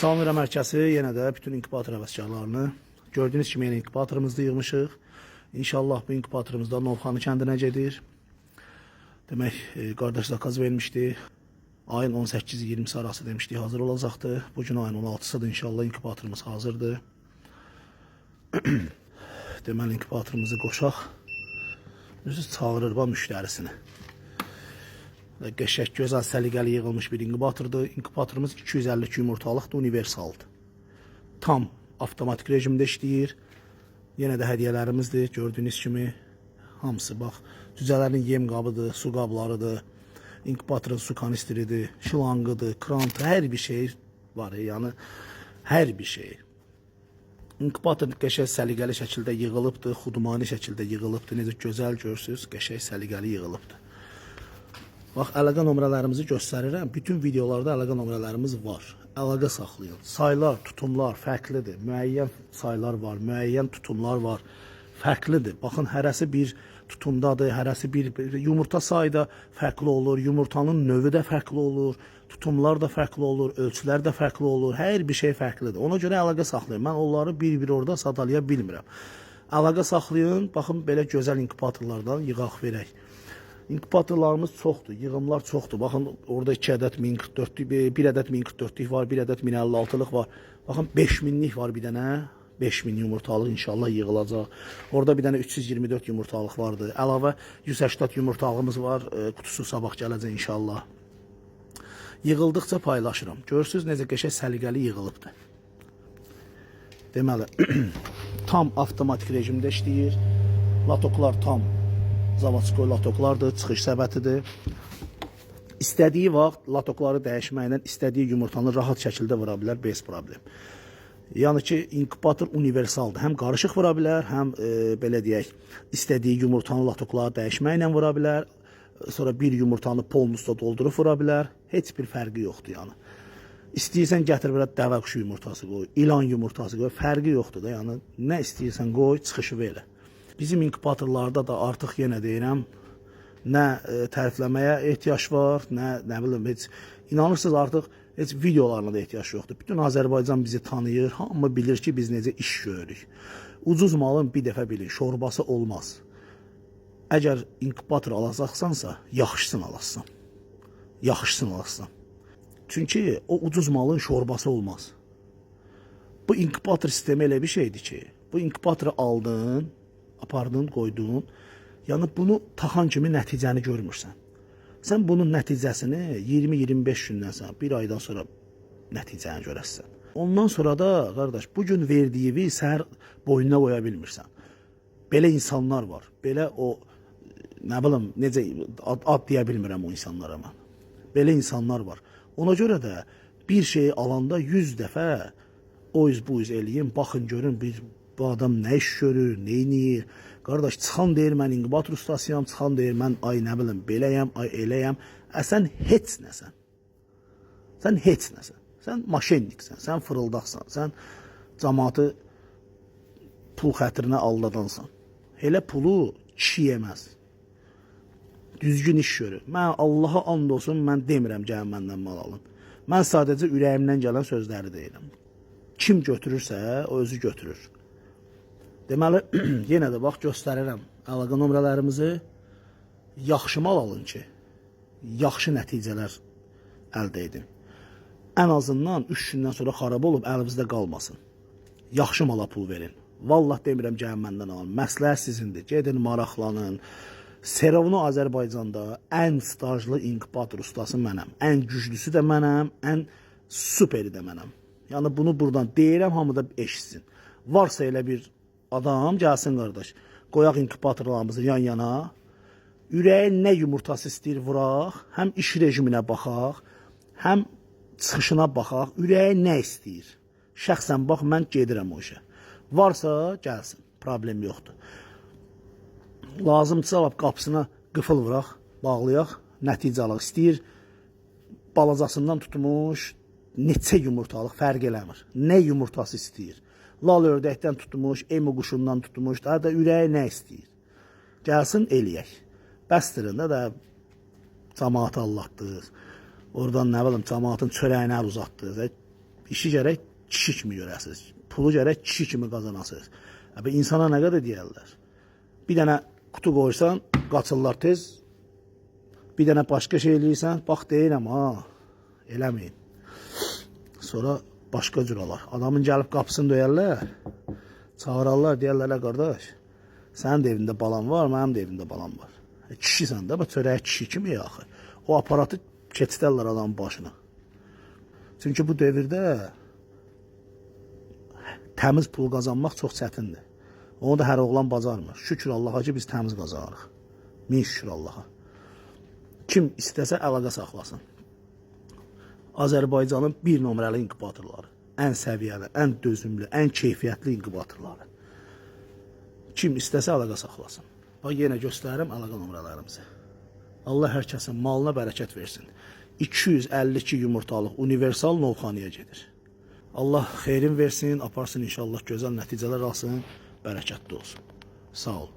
Salamıram hər kəsi, yenə də bütün inkubator həvəskarlarını. Gördüyünüz kimi yeni inkubatorımızda yığmışıq. İnşallah bu inkubatorumuzda Novxanı kəndinə gedir. Demək, qardaş zakaz vermişdi. Ayın 18-20 arası demişdi, hazır olacaqdı. Bugün ayın 16-sıdır, inşallah inkubatorumuz hazırdır. Deməli, inkubatorumuzu qoşaq. Düzü çağırır müştərisini. Qəşəng, gözəl, səliqəli yığılmış bir inkubatordur. İnkubatorumuz 252 yumurtalıqdır, universaldır. Tam avtomatik rejimdə işləyir. Yenə də hədiyyələrimizdir, gördüyünüz kimi. Hamısı, bax, cücələrin yem qabıdır, su qablarıdır. İnkubatorun su kanisteridir, şılangıdır, krantı, hər bir şey var. Yəni, hər bir şey. İnkubator qəşəng, səliqəli şəkildə yığılıbdır, xudmani şəkildə yığılıbdır. Necə gözəl görsünüz, qəşəng, səliqəli yığılıbdır. Bax, əlaqə nömrələrimizi göstərirəm. Bütün videolarda əlaqə nömrələrimiz var. Əlaqə saxlayın. Saylar, tutumlar fərqlidir. Müəyyən saylar var, müəyyən tutumlar var. Fərqlidir. Baxın, hərəsi bir tutumdadır, hərəsi bir yumurta sayı da fərqli olur, yumurtanın növü də fərqli olur, tutumlar da fərqli olur, ölçülər də fərqli olur. Hər bir şey fərqlidir. Ona görə əlaqə saxlayın. Mən onları bir-bir orada sadalaya bilmirəm. Əlaqə saxlayın. Baxın, belə gözəl inkubatorlardan yığaq verək. İnkubatorlarımız çoxdur, yığımlar çoxdur. Baxın, orada 2 ədəd 1044'lük, 1 ədəd 1044'lük var, 1 ədəd 1056'lıq var. Baxın, 5000'lik var bir dənə. 5000 yumurtalıq inşallah yığılacaq. Orada bir dənə 324 yumurtalıq vardı. Əlavə 180 yumurtalığımız var. Kutusu sabah gələcək inşallah. Yığıldıqca paylaşıram. Görürsünüz necə qəşəng səliqəli yığılıbdır. Deməli, tam avtomatik rejimdə işləyir. Latoklar tam zavodskoy latoklardır, çıxış səbətidir. İstədiyi vaxt latokları dəyişməklə istədiyi yumurtanı rahat şəkildə vura bilər, bez problem. Yəni ki, inkubator universaldır. Həm qarışıq vura bilər, həm belə deyək, istədiyi yumurtanı latokları dəyişməklə vura bilər. Sonra bir yumurtanı polnusda doldurub vura bilər. Heç bir fərqi yoxdur yəni. İstəyirsən gətir belə dəvə quşu yumurtası qoy, ilan yumurtası qoy, fərqi yoxdur da. Yəni nə istəyirsən qoy, çıxışı belə. Bizim inkubatorlarda da artıq yenə deyirəm, nə tərifləməyə ehtiyac var, nə bilim, heç inanırsınız artıq heç videolarına da ehtiyac yoxdur. Bütün Azərbaycan bizi tanıyır, hamı bilir ki, biz necə iş görürük. Ucuz malın bir dəfə bilin, şorbası olmaz. Əgər inkubator alacaqsansa, yaxşısını alasan. Yaxşısını alasan. Çünki o ucuz malın şorbası olmaz. Bu inkubator sistemi elə bir şeydir ki, bu inkubatoru aldın, apardın, qoydun, yəni bunu taxan kimi nəticəni görmürsən. Sən bunun nəticəsini 20-25 gündən sonra, bir aydan sonra nəticəni görəsən. Ondan sonra da, qardaş, bugün verdiyi səhər boynuna qoya bilmirsən. Belə insanlar var, belə o, nə bilim, necə ad deyə bilmirəm o insanlara mən. Belə insanlar var. Ona görə də bir şeyi alanda 100 dəfə o yüz bu yüz eləyin, baxın, görün, bu adam nə iş görür, neyniyir. Qardaş, çıxan deyir, mən inkubator ustasıyam, çıxan deyir, mən ay nə bilim, beləyəm, ay eləyəm. Sən heç nəsən. Sən heç nəsən. Sən maşenniksən, sən fırıldaqsan, sən cəmaatı pul xətrinə aldadansan. Elə pulu kişi yeməz. Düzgün iş görür. Mən Allaha and olsun, mən demirəm gəlin məndən mal alın. Mən sadəcə ürəyimdən gələn sözləri deyirəm. Kim götürürsə, o özü götürür. Deməli, yenə də bax, göstərirəm əlaqə nömrələrimizi. Yaxşı mal alın ki, yaxşı nəticələr əldə edin. Ən azından 3 gündən sonra xarab olub əlinizdə qalmasın. Yaxşı mala pul verin. Vallah demirəm gəlin məndən alın. Məsləhət sizindir. Gedin, maraqlanın. Serovno Azərbaycanda ən stajlı inkubator ustası mənəm. Ən güclüsü də mənəm, ən superi də mənəm. Yəni bunu buradan deyirəm, hamı da eşitsin. Varsa elə bir adam gəlsin, qardaş. Qoyaq inkubatorlarımızı yan yana. Ürəyə nə yumurtası istəyir vuraq. Həm iş rejiminə baxaq, həm çıxışına baxaq. Ürəyə nə istəyir? Şəxsən bax, mən gedirəm o işə. Varsa gəlsin, problem yoxdur. Lazımdırsa qapısına qıfıl vuraq, bağlayaq, nəticə alaq. İstəyir balacasından tutmuş, neçə yumurtalıq fərq eləmir. Nə yumurtası istəyir? Lal ördəkdən tutmuş, emu quşundan tutmuş, daha da ürəyə nə istəyir? Gəlsin, eləyək. Bəstirində də cəmaatı allatdınız. Oradan nə bilim cəmaatın çörəyini uzatdınız. İşi gərək kişi kimi görəsiniz. Pulu gərək kişi kimi qazanasınız. Abi insana nə qədər deyərlər? Bir dənə kutu qoysan, qaçırlar tez. Bir dənə başqa şey eləyirsən, bax deyirəm ha, eləməyin. Sonra başqa cür olar. Adamın gəlib qapısını döyərlər, çağırarlar, deyərlər, qardaş, sənin də evində balan var, mənim də evində balan var. Kişisən də, çörək kişi kimi yaxı. O aparatı keçidərlər adamın başına. Çünki bu devirdə təmiz pul qazanmaq çox çətindir. Onu da hər oğlan bacarmır. Şükür Allaha ki, biz təmiz qazanırıq. Min şükür Allaha. Kim istəsə əlaqə saxlasın. Azərbaycanın bir nömrəli inkubatorları. Ən səviyyəli, ən dözümlü, ən keyfiyyətli inkubatorları. Kim istəsə əlaqə saxlasın. Bax, yenə göstərim əlaqə nömrələrimizi. Allah hər kəsin malına bərəkət versin. 252 yumurtalıq universal Novxanıya gedir. Allah xeyrin versin, aparsın inşallah gözəl nəticələr alsın, bərəkətli olsun. Sağ ol.